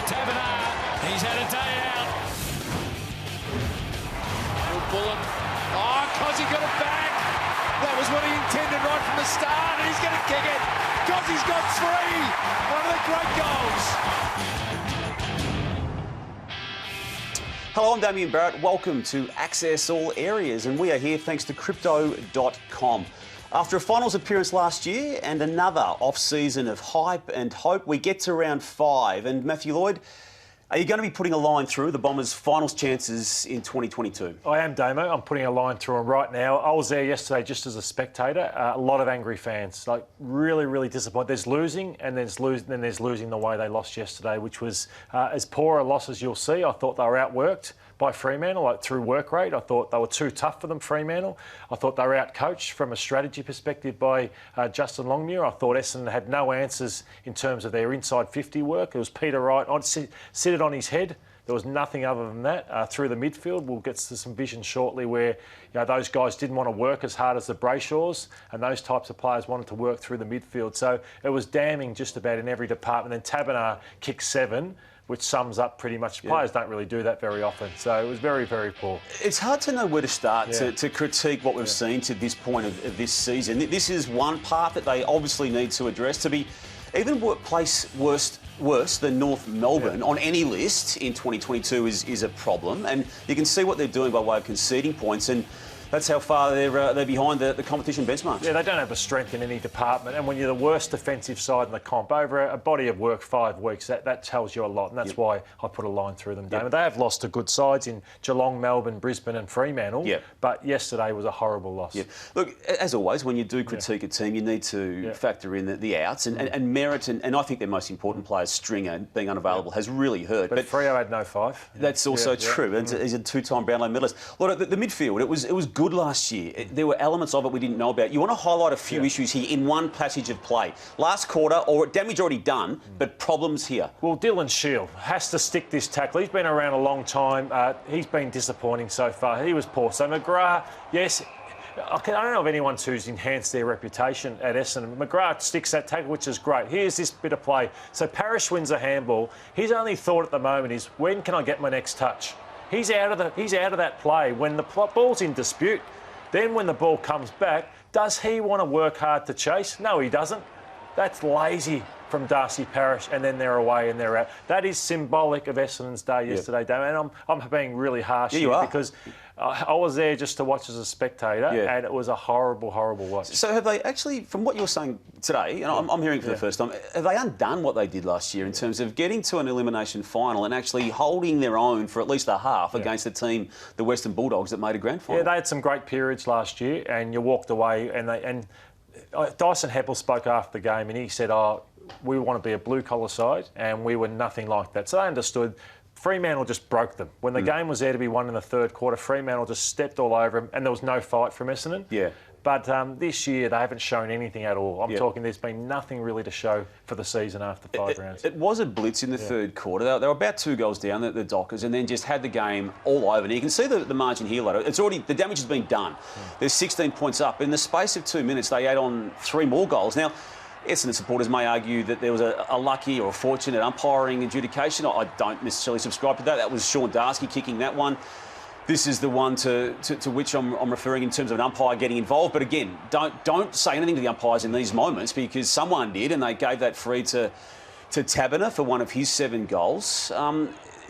Tabernar. He's had a day out. Good bullet. Oh, Cozzy got it back. That was what he intended right from the start, and he's going to kick it. Cozzy's got three. One of the great goals. Hello, I'm Damian Barrett. Welcome to Access All Areas, and we are here thanks to Crypto.com. After a finals appearance last year and another off-season of hype and hope, we get to round 5. And Matthew Lloyd, are you going to be putting a line through the Bombers' finals chances in 2022? I am, Damo. I'm putting a line through them right now. I was there yesterday just as a spectator. A lot of angry fans, like really, really disappointed. There's losing, and then there's losing the way they lost yesterday, which was as poor a loss as you'll see. I thought they were outworked by Fremantle, like through work rate. I thought they were too tough for them, Fremantle. I thought they were out-coached from a strategy perspective by Justin Longmuir. I thought Essendon had no answers in terms of their inside 50 work. It was Peter Wright. I'd sit it on his head. There was nothing other than that through the midfield. We'll get to some vision shortly where those guys didn't want to work as hard as the Brayshaws, and those types of players wanted to work through the midfield. So it was damning just about in every department. Then Tabernar kicked 7, which sums up pretty much. Players don't really do that very often. So it was very, very poor. It's hard to know where to start to critique what we've seen to this point of this season. This is one part that they obviously need to address. To be even place worse than North Melbourne on any list in 2022 is a problem. And you can see what they're doing by way of conceding points. And that's how far they're behind the competition benchmarks. Yeah, they don't have the strength in any department. And when you're the worst defensive side in the comp, over a body of work 5 weeks, that tells you a lot. And that's why I put a line through them, Damon. They have lost to good sides in Geelong, Melbourne, Brisbane and Fremantle. But yesterday was a being loss. Look, as always, when you do critique a team, you need to factor in the outs. And Merritt and I think their most important players, Stringer, being unavailable, has really hurt. But Freo had no 5. That's also true. And he's a 2-time Brownlow medalist. Look, the midfield, it was good last year. There were elements of it we didn't know about. You want to highlight a few issues here in one passage of play. Last quarter, or damage already done, but problems here. Well, Dylan Shield has to stick this tackle. He's been around a long time. He's been disappointing so far. He was poor. So McGrath, yes, I don't know of anyone who's enhanced their reputation at Essendon. McGrath sticks that tackle, which is great. Here's this bit of play. So Parrish wins a handball. His only thought at the moment is, when can I get my next touch? He's out of that play when the ball's in dispute. Then when the ball comes back, does he want to work hard to chase? No, he doesn't. That's lazy from Darcy Parish, and then they're away and they're out. That is symbolic of Essendon's day yesterday, Damon. And I'm being really harsh here because I was there just to watch as a spectator, and it was a horrible, horrible watch. So have they actually, from what you're saying today, and I'm hearing for the first time, have they undone what they did last year in terms of getting to an elimination final and actually holding their own for at least a half against the team, the Western Bulldogs, that made a grand final? Yeah, they had some great periods last year, and you walked away, and Dyson Heppel spoke after the game, and he said, we want to be a blue-collar side, and we were nothing like that. So they understood. Fremantle just broke them. When the game was there to be won in the third quarter, Fremantle just stepped all over them, and there was no fight from Essendon. But this year, they haven't shown anything at all. I'm talking, there's been nothing really to show for the season after 5 rounds. It was a blitz in the third quarter. They were about 2 goals down, the Dockers, and then just had the game all over. And you can see the margin here later. It's already, the damage has been done. There's 16 points up. In the space of 2 minutes, they add on 3 more goals. Now, Essendon supporters may argue that there was a lucky or a fortunate umpiring adjudication. I don't necessarily subscribe to that. That was Sean Darski kicking that one. This is the one to which I'm referring in terms of an umpire getting involved. But again, don't say anything to the umpires in these moments, because someone did, and they gave that free to Tabernar for one of his 7 goals.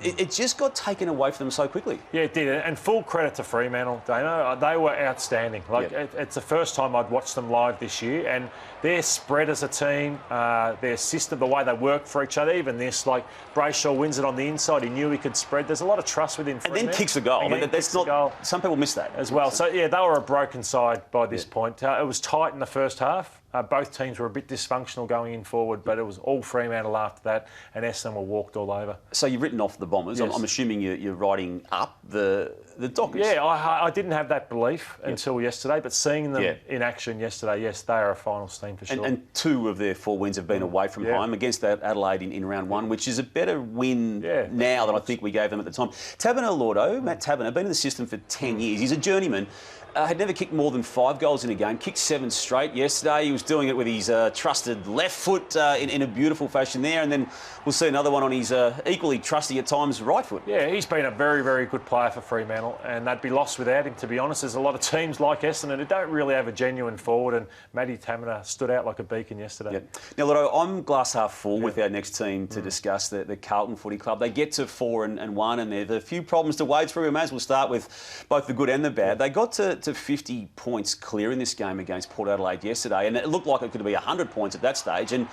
It just got taken away from them so quickly. Yeah, it did. And full credit to Fremantle, Dano. They were outstanding. It's the first time I'd watched them live this year, and their spread as a team, their system, the way they work for each other, even this, like Brayshaw wins it on the inside. He knew he could spread. There's a lot of trust within Fremantle. And then kicks a goal. That's not. Some people miss that as well. So, they were a broken side by this point. It was tight in the first half. Both teams were a bit dysfunctional going in forward, but it was all Fremantle after that, and Essendon were walked all over. So you've written off the Bombers. I'm assuming you're writing up the Dockers. Yeah, I didn't have that belief until yesterday, but seeing them in action yesterday, yes, they are a finals team for sure. And 2 of their 4 wins have been away from home against Adelaide in round 1, which is a better win now than I think we gave them at the time. Tabernar Lordo, Matt Tabernar, been in the system for 10 years. He's a journeyman. Had never kicked more than 5 goals in a game. Kicked 7 straight yesterday. He was doing it with his trusted left foot in a beautiful fashion there, and then we'll see another one on his equally trusty at times right foot. Yeah, he's been a very, very good player for Fremantle, and they'd be lost without him, to be honest. There's a lot of teams like Essendon who don't really have a genuine forward, and Matty Tamina stood out like a beacon yesterday. Yep. Now, Lotto, I'm glass half full with our next team to discuss the Carlton Footy Club. They get to 4-1, and there's a few problems to wade through. We may as well start with both the good and the bad. They got to 50 points clear in this game against Port Adelaide yesterday, and it looked like it could be 100 points at that stage. And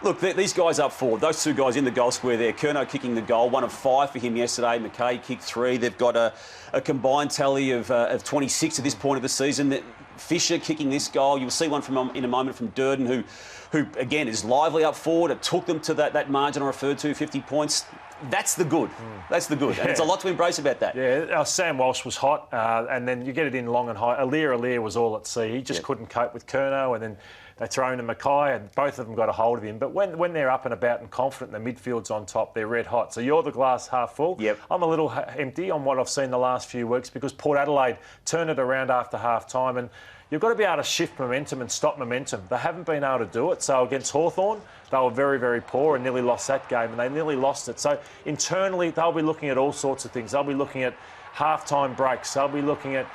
look, these guys up forward, those two guys in the goal square there, Curnow kicking the goal, 1 of 5 for him yesterday. McKay kicked 3. They've got a combined tally of 26 at this point of the season. Fisher kicking this goal. You'll see one in a moment from Durden, who again is lively up forward. It took them to that margin I referred to, 50 points. That's the good. That's the good. And it's a lot to embrace about that. Yeah, Sam Walsh was hot, and then you get it in long and high. Aliir was all at sea. He just couldn't cope with Curnow, and then they throw in to Mackay, and both of them got a hold of him. But when they're up and about and confident, and the midfield's on top, they're red hot. So you're the glass half full. Yep. I'm a little empty on what I've seen the last few weeks, because Port Adelaide turned it around after half-time, and you've got to be able to shift momentum and stop momentum. They haven't been able to do it. So against Hawthorn, they were very, very poor and nearly lost that game, and they nearly lost it. So internally, they'll be looking at all sorts of things. They'll be looking at half-time breaks. They'll be looking at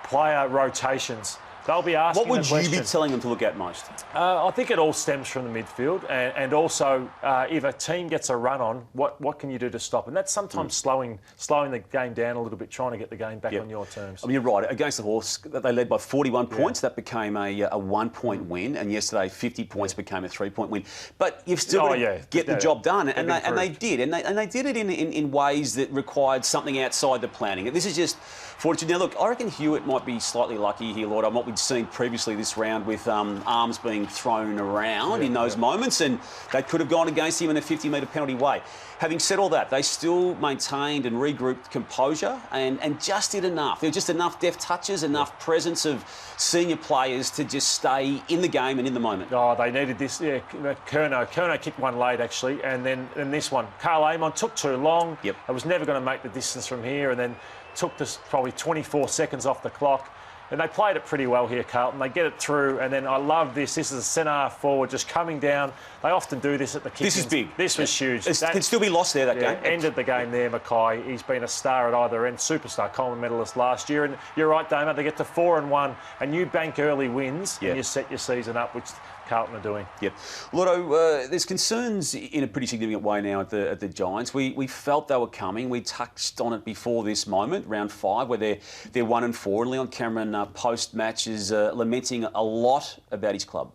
player rotations. They'll be asking. What would you be telling them to look at most? I think it all stems from the midfield, and also if a team gets a run on, what can you do to stop? And that's sometimes slowing the game down a little bit, trying to get the game back on your terms. I mean, you're right. Against the Horse, they led by 41 points. That became a 1-point win, and yesterday 50 points became a 3-point win. But you've still got to get the job done, and they did, and they did it in ways that required something outside the planning. This is just fortunate. Now, look, I reckon Hewitt might be slightly lucky here, Lloyd, on what we'd seen previously this round with arms being thrown around in those moments, and they could have gone against him in a 50-metre penalty way. Having said all that, they still maintained and regrouped composure and just did enough. There were just enough deft touches, enough presence of senior players to just stay in the game and in the moment. Oh, they needed this. Yeah, Curnow kicked one late, actually, and then this one. Carl Amon took too long. Yep. I was never going to make the distance from here, and then took this probably 24 seconds off the clock. And they played it pretty well here, Carlton. They get it through, and then I love this. This is a centre forward just coming down. They often do this at the kick. This is big. This was huge. It can still be lost there, that game. Ended the game there, Mackay. He's been a star at either end, superstar, Coleman medalist last year. And you're right, Damian, they get to 4-1, and you bank early wins, and you set your season up, which Carlton are doing. Yep. Lotto, there's concerns in a pretty significant way now at the Giants. We felt they were coming. We touched on it before this moment, round 5, where they're 1-4. And Leon Cameron, post-match, is lamenting a lot about his club.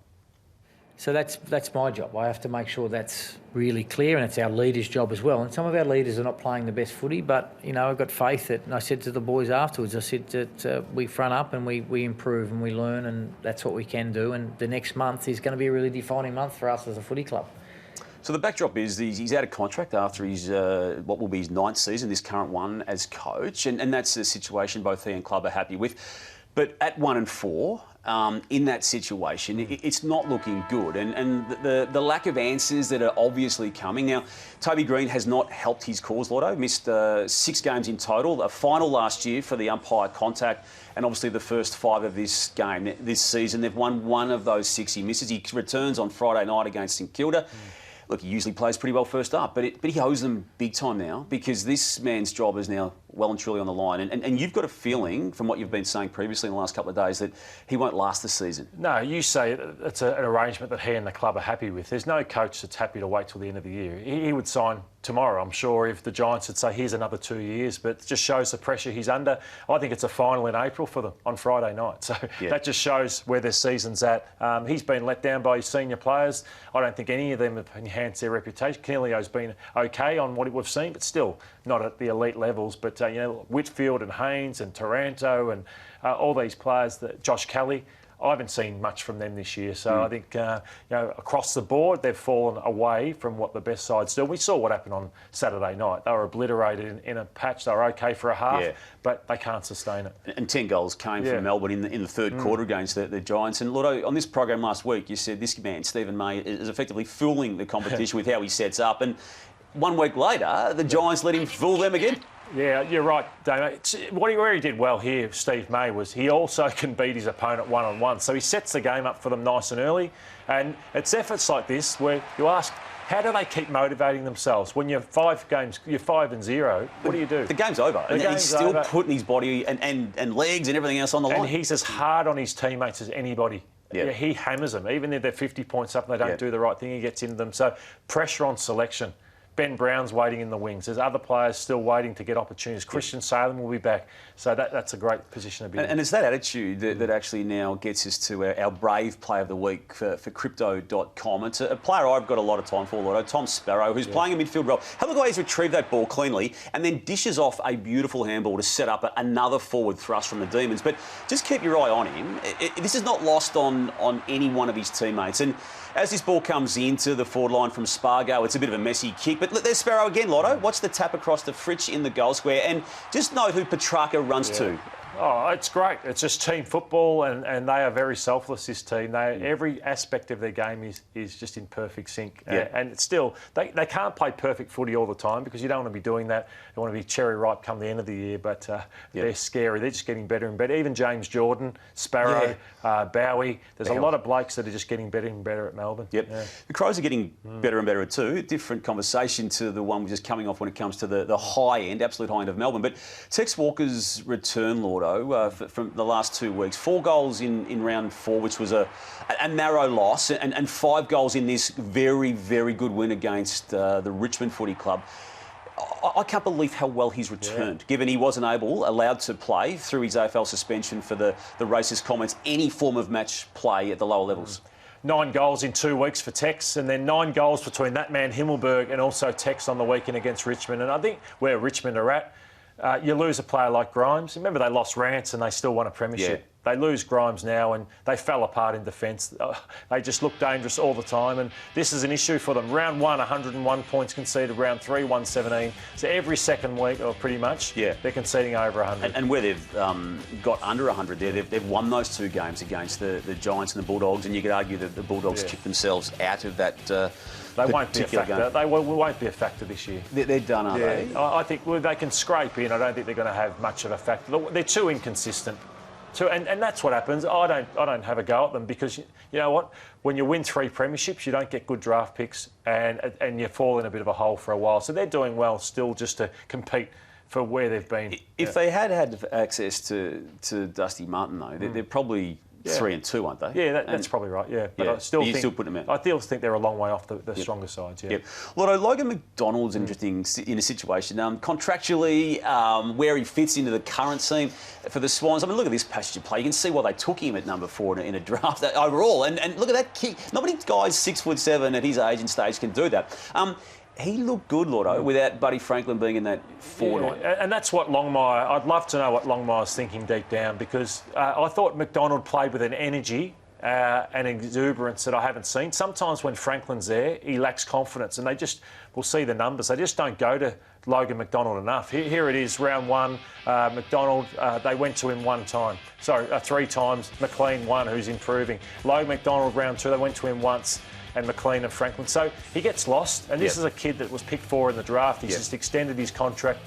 So that's my job. I have to make sure that's really clear, and it's our leaders' job as well. And some of our leaders are not playing the best footy, but, you know, I've got faith that, and I said to the boys afterwards, I said that we front up and we improve and we learn, and that's what we can do. And the next month is going to be a really defining month for us as a footy club. So the backdrop is he's out of contract after his what will be his 9th season, this current one, as coach, and that's a situation both he and club are happy with. But at 1-4, in that situation, it's not looking good. And the lack of answers that are obviously coming. Now, Toby Green has not helped his cause, Lotto. Missed 6 games in total. A final last year for the umpire contact, and obviously the first 5 of this game this season. They've won 1 of those 6 he misses. He returns on Friday night against St Kilda. Look, he usually plays pretty well first up, but he owes them big time now, because this man's job is now well and truly on the line. And you've got a feeling, from what you've been saying previously in the last couple of days, that he won't last the season. No, you say it's an arrangement that he and the club are happy with. There's no coach that's happy to wait till the end of the year. He would sign tomorrow, I'm sure, if the Giants would say, here's another 2 years, but it just shows the pressure he's under. I think it's a final in April for them on Friday night. So that just shows where their season's at. He's been let down by his senior players. I don't think any of them have enhanced their reputation. Keelio's been okay on what we've seen, but still not at the elite levels. But, you know, Whitfield and Haynes and Taranto and all these players, Josh Kelly, I haven't seen much from them this year. So I think, you know, across the board, they've fallen away from what the best sides do. We saw what happened on Saturday night. They were obliterated in a patch. They were okay for a half, but they can't sustain it. And 10 goals came from Melbourne in the third quarter against the Giants. And Lotto, on this program last week, you said this man, Stephen May, is effectively fooling the competition with how he sets up. And 1 week later, the Giants let him fool them again. Yeah, you're right, Damian. Where he did well here, Steve May, was he also can beat his opponent one-on-one. So he sets the game up for them nice and early. And it's efforts like this where you ask, how do they keep motivating themselves? When you're 5-0, what do you do? The game's over. And he's still putting his body and legs and everything else on the line. And he's as hard on his teammates as anybody. Yeah. Yeah, he hammers them. Even if they're 50 points up and they don't do the right thing, he gets into them. So pressure on selection. Ben Brown's waiting in the wings. There's other players still waiting to get opportunities. Christian Salem will be back. So that's a great position to be in. And it's that attitude that actually now gets us to our brave player of the week for Crypto.com. It's a player I've got a lot of time for, Lloyd, Tom Sparrow, who's playing a midfield role. Have a look at how he's retrieved that ball cleanly and then dishes off a beautiful handball to set up another forward thrust from the Demons. But just keep your eye on him. This is not lost on any one of his teammates. And as this ball comes into the forward line from Spargo, it's a bit of a messy kick. But look, there's Sparrow again, Lotto. Watch the tap across the Fritsch in the goal square. And just note who Petrarca runs to. Oh, it's great. It's just team football, and they are very selfless, this team. Every aspect of their game is just in perfect sync. Yeah. And it's still, they can't play perfect footy all the time because you don't want to be doing that. You want to be cherry ripe come the end of the year, but they're scary. They're just getting better and better. Even James Jordan, Sparrow, Bowie. There's a lot of blokes that are just getting better and better at Melbourne. Yep. Yeah. The Crows are getting better and better too. Different conversation to the one we're just coming off when it comes to the high end, absolute high end of Melbourne. But Tex Walker's return, Lord, from the last 2 weeks. 4 goals in round 4, which was a narrow loss, and 5 goals in this very, very good win against the Richmond Footy Club. I can't believe how well he's returned, given he wasn't allowed to play through his AFL suspension for the racist comments, any form of match play at the lower levels. 9 goals in 2 weeks for Tex, and then 9 goals between that man Himmelberg and also Tex on the weekend against Richmond. And I think where Richmond are at, you lose a player like Grimes. Remember, they lost Rance and they still won a premiership. Yeah. They lose Grimes now and they fell apart in defence. They just look dangerous all the time, and this is an issue for them. Round 1, 101 points conceded. Round 3, 117. So every second week, or pretty much, they're conceding over 100. And where they've got under 100 there, they've won those 2 games against the Giants and the Bulldogs, and you could argue that the Bulldogs kicked themselves out of that They won't be a factor. Game. They won't be a factor this year. They're done, aren't they? I think they can scrape in. I don't think they're going to have much of a factor. They're too inconsistent. And that's what happens. I don't have a go at them because you know what? When you win 3 premierships, you don't get good draft picks, and you fall in a bit of a hole for a while. So they're doing well still just to compete for where they've been. If they had access to Dusty Martin though, they're probably 3-2, aren't they? Yeah, that's probly right. Yeah, but I still think still put them out. I still think they're a long way off the stronger sides. Yeah. Yep. Lotto, Logan McDonald's interesting in a situation contractually where he fits into the current team for the Swans. I mean, look at this passage of play. You can see why they took him at number 4 in a draft overall. And look at that kick. Not many guys 6'7" at his age and stage can do that. He looked good, Lotto, without Buddy Franklin being in that forward. And that's what Longmire... I'd love to know what Longmire's thinking deep down because I thought McDonald played with an energy and exuberance that I haven't seen. Sometimes when Franklin's there, he lacks confidence and we'll see the numbers. They just don't go to Logan McDonald enough. Here it is, round 1, McDonald, they went to him 3 times. McLean 1, who's improving. Logan McDonald, round 2, they went to him once. And McLean and Franklin. So he gets lost, and this is a kid that was picked 4 in the draft. He's just extended his contract.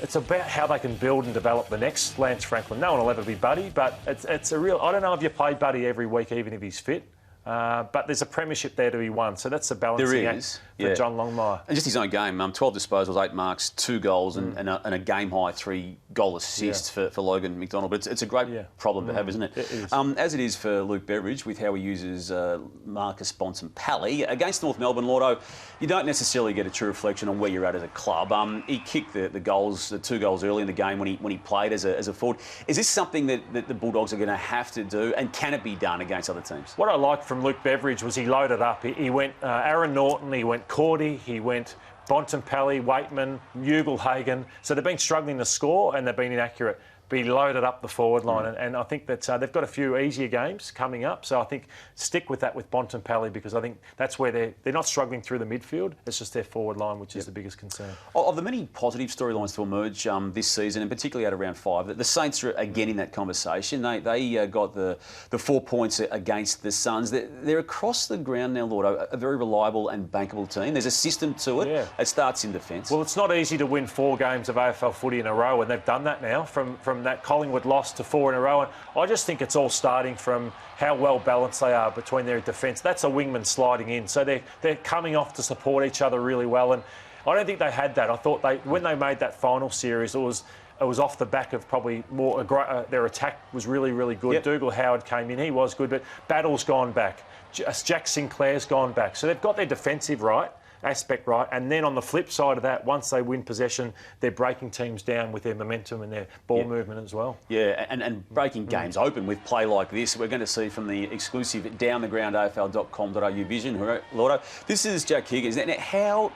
It's about how they can build and develop the next Lance Franklin. No one will ever be Buddy, but it's a real... I don't know if you play Buddy every week, even if he's fit. But there's a premiership there to be won, so that's the balancing act for John Longmire. And just his own game, 12 disposals, 8 marks, 2 goals and a game-high 3 goal assists for Logan McDonald. But it's a great problem to have, isn't it? It is. As it is for Luke Beveridge, with how he uses Marcus Bontempelli. Against North Melbourne, Lordo, you don't necessarily get a true reflection on where you're at as a club. He kicked the 2 goals early in the game when he played as a forward. Is this something that the Bulldogs are going to have to do, and can it be done against other teams? What I liked from Luke Beveridge was he loaded up. He went Aaron Norton, he went Cordy, he went Bontempelli, Waitman, Ugle-Hagan. So they've been struggling to score and they've been inaccurate. be loaded up the forward line. And I think that they've got a few easier games coming up. So I think stick with that with Bontempelli, because I think that's where they're not struggling through the midfield. It's just their forward line, which is the biggest concern. Of the many positive storylines to emerge this season, and particularly out of round 5, the Saints are again in that conversation. They got the 4 points against the Suns. They're across the ground now, Lord, a very reliable and bankable team. There's a system to it. Yeah. It starts in defence. Well, it's not easy to win 4 games of AFL footy in a row, and they've done that now from that Collingwood loss to 4 in a row. And I just think it's all starting from how well balanced they are between their defence. That's a wingman sliding in, so they're coming off to support each other really well. And I don't think they had that. I thought when they made that final series, it was off the back of probably more their attack was really, really good. Yep. Dougal Howard came in, he was good, but Battle's gone back. Jack Sinclair's gone back. So they've got their defensive aspect right, and then on the flip side of that, once they win possession, they're breaking teams down with their momentum and their ball movement as well. Yeah, and breaking games open with play like this. We're going to see from the exclusive downthegroundafl.com.au vision, Lordo. This is Jack Higgins. Now, how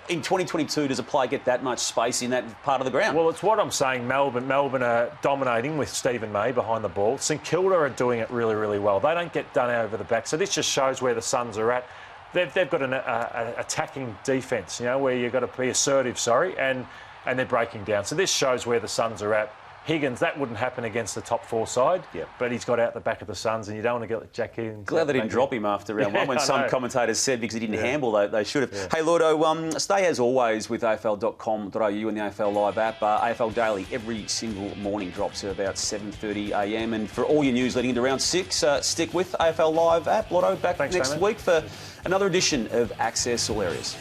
in 2022 does a player get that much space in that part of the ground? Well, it's what I'm saying. Melbourne are dominating with Stephen May behind the ball. St Kilda are doing it really, really well. They don't get done over the back. So this just shows where the Suns are at. They've got an attacking defence, where you've got to be assertive, and they're breaking down. So this shows where the Suns are at. Higgins, that wouldn't happen against the top 4 side, but he's got out the back of the Suns, and you don't want to get Jack Higgins. Glad they didn't drop him after round 1 when some commentators said because he didn't handle, they should have. Hey, Lordo, stay as always with afl.com.au and the AFL Live app. AFL Daily every single morning drops at about 7:30am. And for all your news leading into round 6, stick with AFL Live app. Lordo, back next week for another edition of Access All Areas.